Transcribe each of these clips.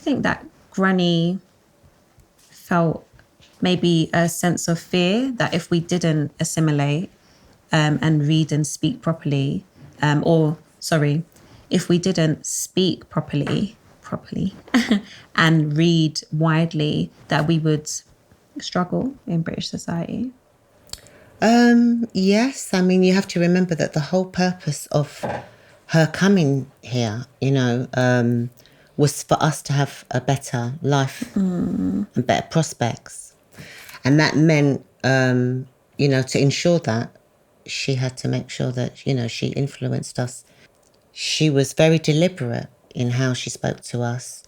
think that Granny felt maybe a sense of fear that if we didn't assimilate and read and speak properly, if we didn't speak properly and read widely, that we would struggle in British society. Yes, I mean, you have to remember that the whole purpose of her coming here, was for us to have a better life and better prospects. And that meant, to ensure that, she had to make sure that, she influenced us. She was very deliberate in how she spoke to us.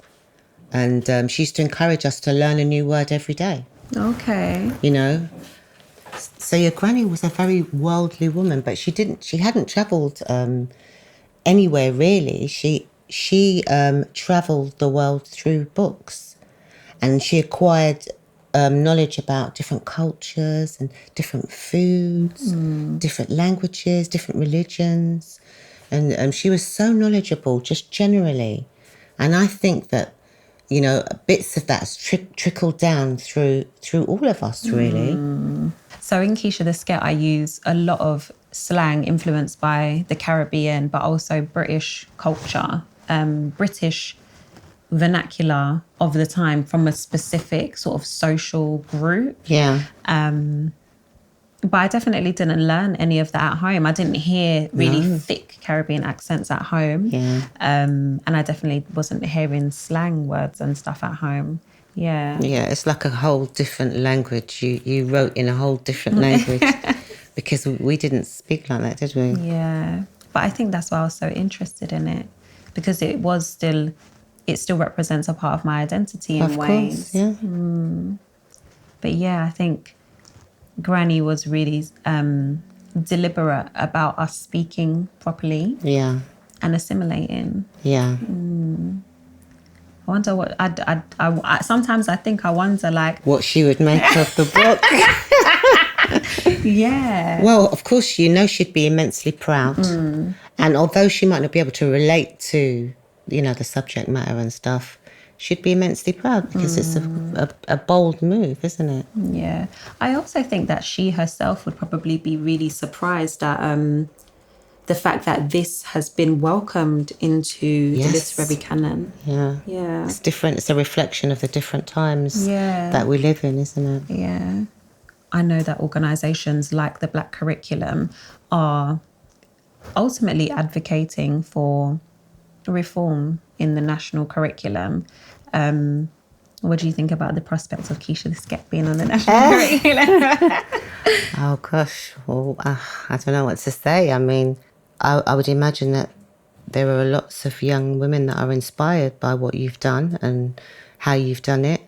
And she used to encourage us to learn a new word every day. Okay. So your granny was a very worldly woman, but she hadn't travelled anywhere really. She travelled the world through books, and she acquired knowledge about different cultures and different foods, different languages, different religions. And she was so knowledgeable just generally. And I think that, bits of that has trickled down through all of us, really. So in Keisha da Sket, I use a lot of slang influenced by the Caribbean, but also British culture, British vernacular of the time from a specific sort of social group. Yeah. But I definitely didn't learn any of that at home. I didn't hear really thick Caribbean accents at home. Yeah. And I definitely wasn't hearing slang words and stuff at home. Yeah. Yeah, it's like a whole different language. You wrote in a whole different language because we didn't speak like that, did we? Yeah. But I think that's why I was so interested in it, because it still represents a part of my identity in ways. Course, yeah. But yeah, I think Granny was really deliberate about us speaking properly. Yeah. And assimilating. Yeah. I wonder what I sometimes I think I wonder like what she would make of the book. Yeah. Well, of course, she'd be immensely proud. And although she might not be able to relate to, the subject matter and stuff, she'd be immensely proud because it's a bold move, isn't it? Yeah. I also think that she herself would probably be really surprised at the fact that this has been welcomed into the literary canon. Yeah. Yeah. It's different. It's a reflection of the different times that we live in, isn't it? Yeah. I know that organisations like the Black Curriculum are ultimately advocating for reform in the national curriculum. What do you think about the prospect of Keisha da Sket being on the national curriculum? Oh, gosh. Well, I don't know what to say. I mean, I would imagine that there are lots of young women that are inspired by what you've done and how you've done it.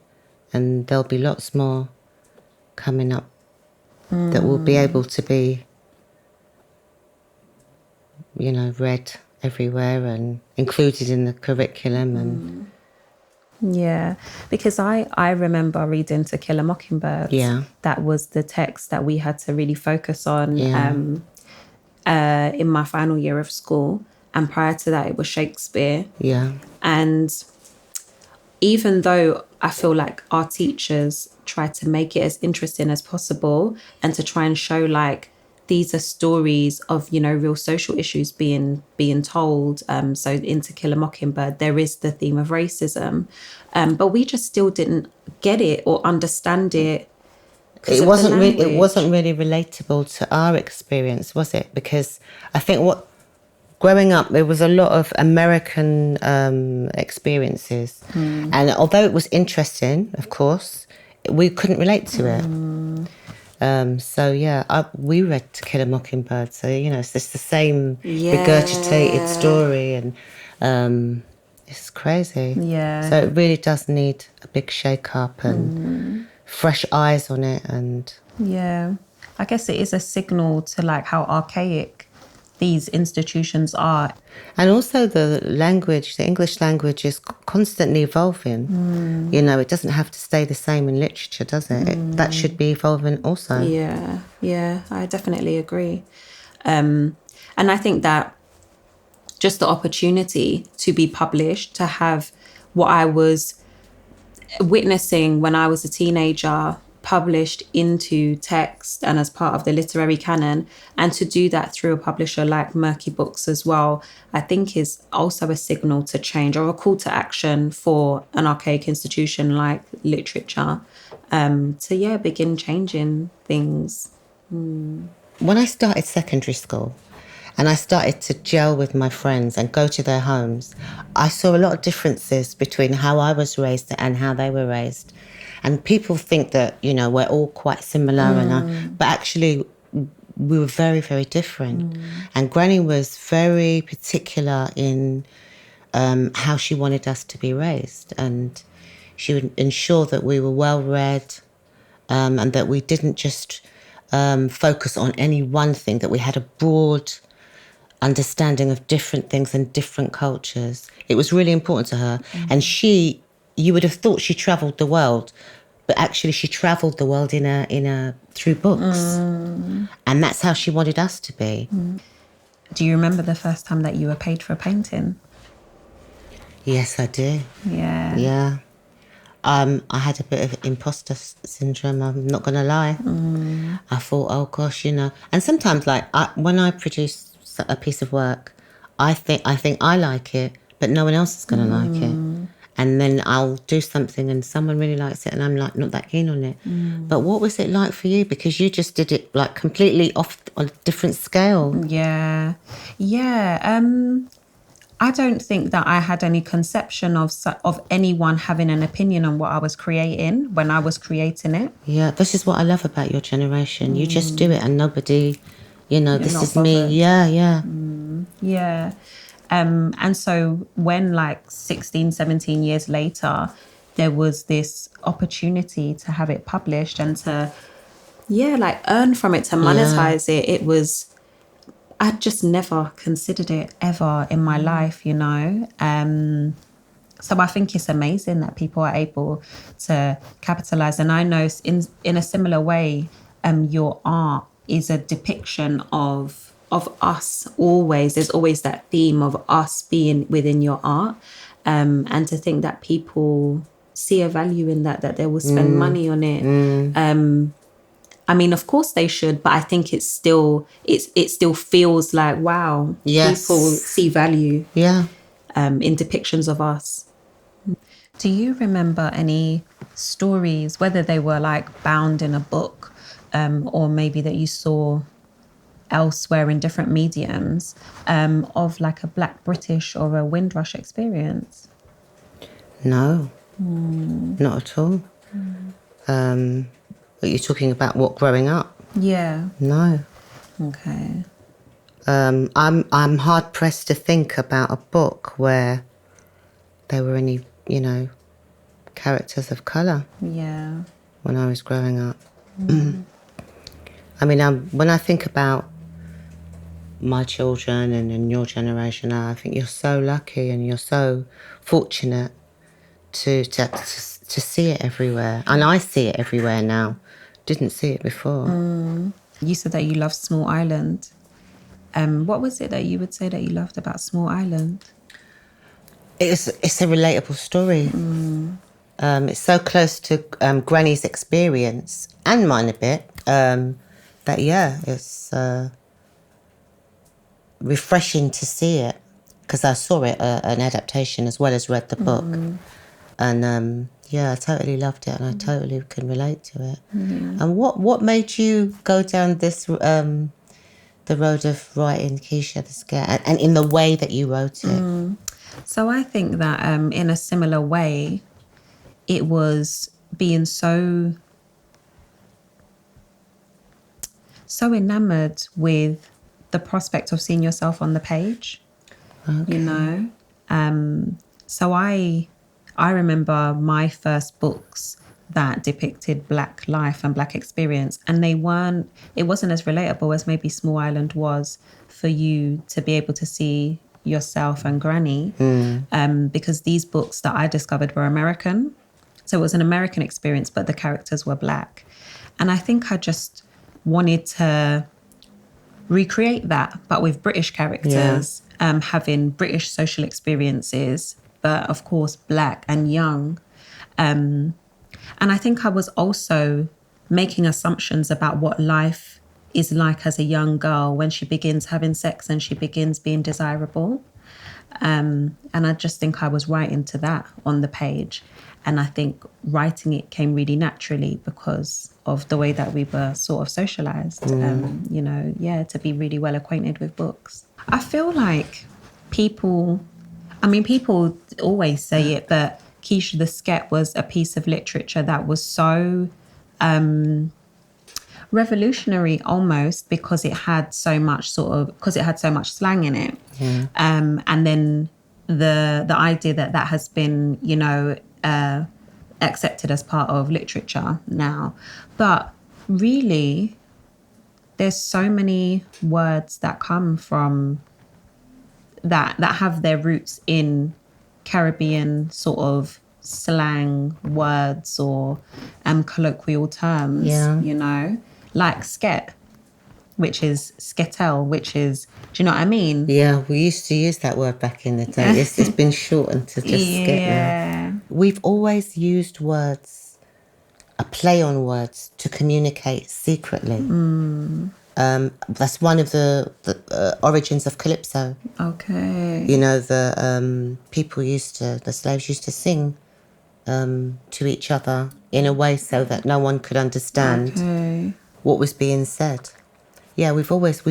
And there'll be lots more coming up that will be able to be, read everywhere and included in the curriculum. And Yeah, because I remember reading To Kill a Mockingbird. Yeah. That was the text that we had to really focus on in my final year of school. And prior to that, it was Shakespeare. Yeah. And even though I feel like our teachers try to make it as interesting as possible and to try and show like these are stories of, real social issues being told. So in To Kill a Mockingbird, there is the theme of racism. But we just still didn't get it or understand it. It wasn't really relatable to our experience, was it? Because I think growing up, there was a lot of American experiences. And although it was interesting, of course, we couldn't relate to it. We read To Kill a Mockingbird. So, it's just the same regurgitated story. And it's crazy. Yeah. So it really does need a big shake-up and fresh eyes on it. And yeah, I guess it is a signal to like how archaic these institutions are. And also the English language is constantly evolving. It doesn't have to stay the same in literature, does it? That should be evolving also. Yeah, I definitely agree. And I think that just the opportunity to be published, to have what I was witnessing when I was a teenager published into text and as part of the literary canon, and to do that through a publisher like Murky Books as well, I think is also a signal to change or a call to action for an archaic institution like literature, to begin changing things. When I started secondary school and I started to gel with my friends and go to their homes, I saw a lot of differences between how I was raised and how they were raised. And people think that, you know, we're all quite similar, but actually we were very, very different. And Granny was very particular in how she wanted us to be raised. And she would ensure that we were well read, and that we didn't just focus on any one thing, that we had a broad understanding of different things and different cultures. It was really important to her. And you would have thought she travelled the world, but actually she travelled the world through books. And that's how she wanted us to be. Do you remember the first time that you were paid for a painting? Yes, I do. Yeah. Yeah. I had a bit of imposter syndrome, I'm not going to lie. I thought, oh gosh, you know. And sometimes, like, when I produce a piece of work, I think I like it, but no one else is going to like it. And then I'll do something and someone really likes it and I'm like not that keen on it. But what was it like for you? Because you just did it like completely off on a different scale. Yeah. I don't think that I had any conception of anyone having an opinion on what I was creating when I was creating it. Yeah, this is what I love about your generation. You just do it and nobody, you know, this not is me. bothered. Yeah. Yeah. And so when like 16, 17 years later, there was this opportunity to have it published and to, like earn from it, to monetize it. It was, I'd just never considered it ever in my life, you know. So I think it's amazing that people are able to capitalize. And I know in a similar way, your art is a depiction of us always. There's always that theme of us being within your art. And to think that people see a value in that they will spend money on it. I mean, of course they should, but I think it still feels like, wow, Yes. people see value Yeah. in depictions of us. Do you remember any stories, whether they were like bound in a book, or maybe that you saw elsewhere in different mediums, of like a Black British or a Windrush experience? No, not at all. But you're talking about what, growing up? Yeah. No. Okay. I'm hard pressed to think about a book where there were any, you know, characters of colour Yeah. when I was growing up. I mean, when I think about my children and your generation now, I think you're so lucky and you're so fortunate to see it everywhere. And I see it everywhere now. Didn't see it before. You said that you loved Small Island. What was it that you would say that you loved about Small Island? It's a relatable story. It's so close to Granny's experience and mine a bit, that, yeah, it's refreshing to see it, because I saw it, an adaptation, as well as read the book. And yeah, I totally loved it and I totally can relate to it. And what made you go down this, the road of writing Keisha da Sket, and in the way that you wrote it? So I think that in a similar way, it was being so enamored with the prospect of seeing yourself on the page, you know. So I remember my first books that depicted Black life and Black experience, and it wasn't as relatable as maybe Small Island was for you to be able to see yourself and Granny, because these books that I discovered were American. So it was an American experience, but the characters were Black. And I think I just wanted to recreate that, but with British characters, having British social experiences, but of course Black and young. And I think I was also making assumptions about what life is like as a young girl when she begins having sex and she begins being desirable. And I just think I was right into that on the page. And I think writing it came really naturally because of the way that we were sort of socialized, to be really well acquainted with books. I feel like people always say it, but Keisha da Sket was a piece of literature that was so revolutionary almost because it had so much slang in it. Yeah. And then the idea that has been, accepted as part of literature now. But really, there's so many words that come from that have their roots in Caribbean sort of slang words or colloquial terms, like sket, which is sketel, which is, do you know what I mean? Yeah, we used to use that word back in the day. It's been shortened to just sket now. We've always used words, a play on words, to communicate secretly. That's one of the origins of calypso. Okay. The slaves used to sing to each other in a way so that no one could understand what was being said. Yeah, we've always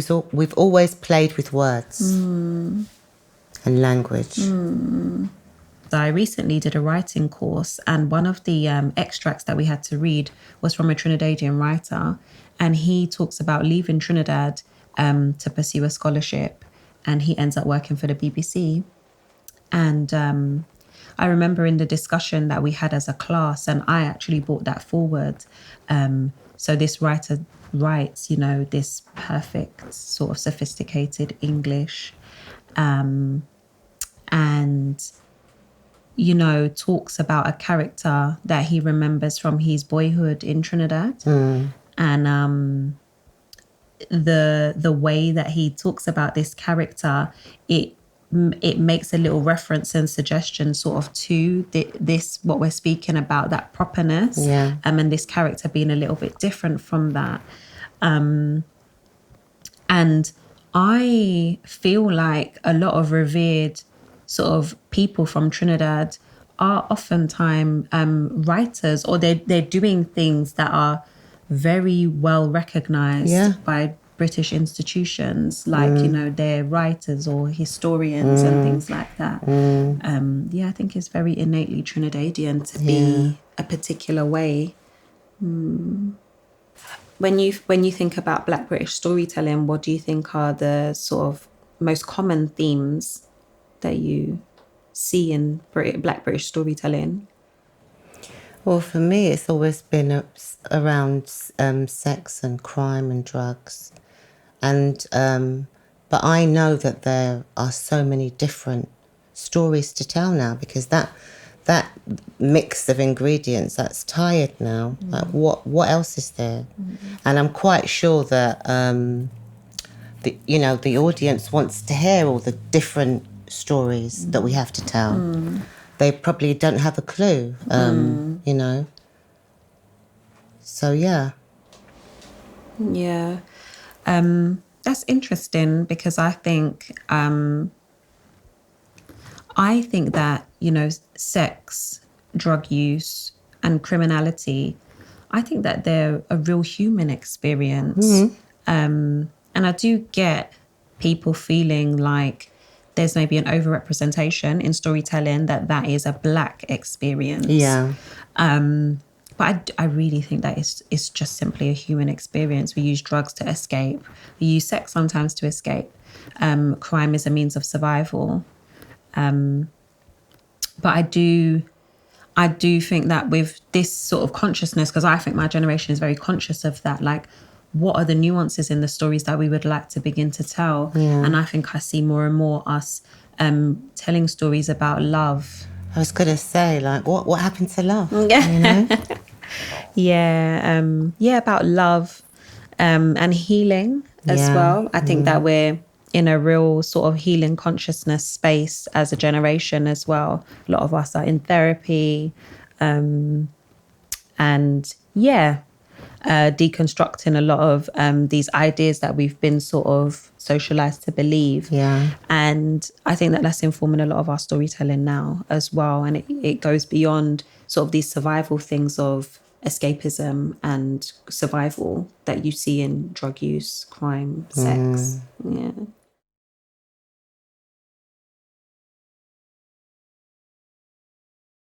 played with words and language. I recently did a writing course, and one of the extracts that we had to read was from a Trinidadian writer, and he talks about leaving Trinidad to pursue a scholarship, and he ends up working for the BBC. And I remember in the discussion that we had as a class, and I actually brought that forward. So this writer writes, this perfect sort of sophisticated English, and talks about a character that he remembers from his boyhood in Trinidad. And the way that he talks about this character, it makes a little reference and suggestion sort of to this, what we're speaking about, that properness. Yeah. And this character being a little bit different from that. And I feel like a lot of revered sort of people from Trinidad are oftentimes writers, or they're doing things that are very well recognized by British institutions, like, they're writers or historians and things like that. I think it's very innately Trinidadian to be a particular way. When you think about Black British storytelling, what do you think are the sort of most common themes that you see in Black British storytelling? Well, for me, it's always been around sex and crime and drugs. And but I know that there are so many different stories to tell now, because that mix of ingredients, that's tired now. Like what else is there? And I'm quite sure that the audience wants to hear all the different stories that we have to tell. They probably don't have a clue, So yeah. Yeah. That's interesting, because I think that, sex, drug use and criminality, I think that they're a real human experience. And I do get people feeling like there's maybe an overrepresentation in storytelling that is a Black experience. Yeah. But I really think that it's just simply a human experience. We use drugs to escape. We use sex sometimes to escape. Crime is a means of survival. But I do think that with this sort of consciousness, because I think my generation is very conscious of that, like, what are the nuances in the stories that we would like to begin to tell? Yeah. And I think I see more and more us telling stories about love. I was going to say, like, what happened to love? About love and healing as well. I think that we're in a real sort of healing consciousness space as a generation as well. A lot of us are in therapy. And yeah, deconstructing a lot of these ideas that we've been sort of socialized to believe. Yeah. And I think that that's informing a lot of our storytelling now as well. And it goes beyond sort of these survival things of escapism and survival that you see in drug use, crime, sex. Yeah.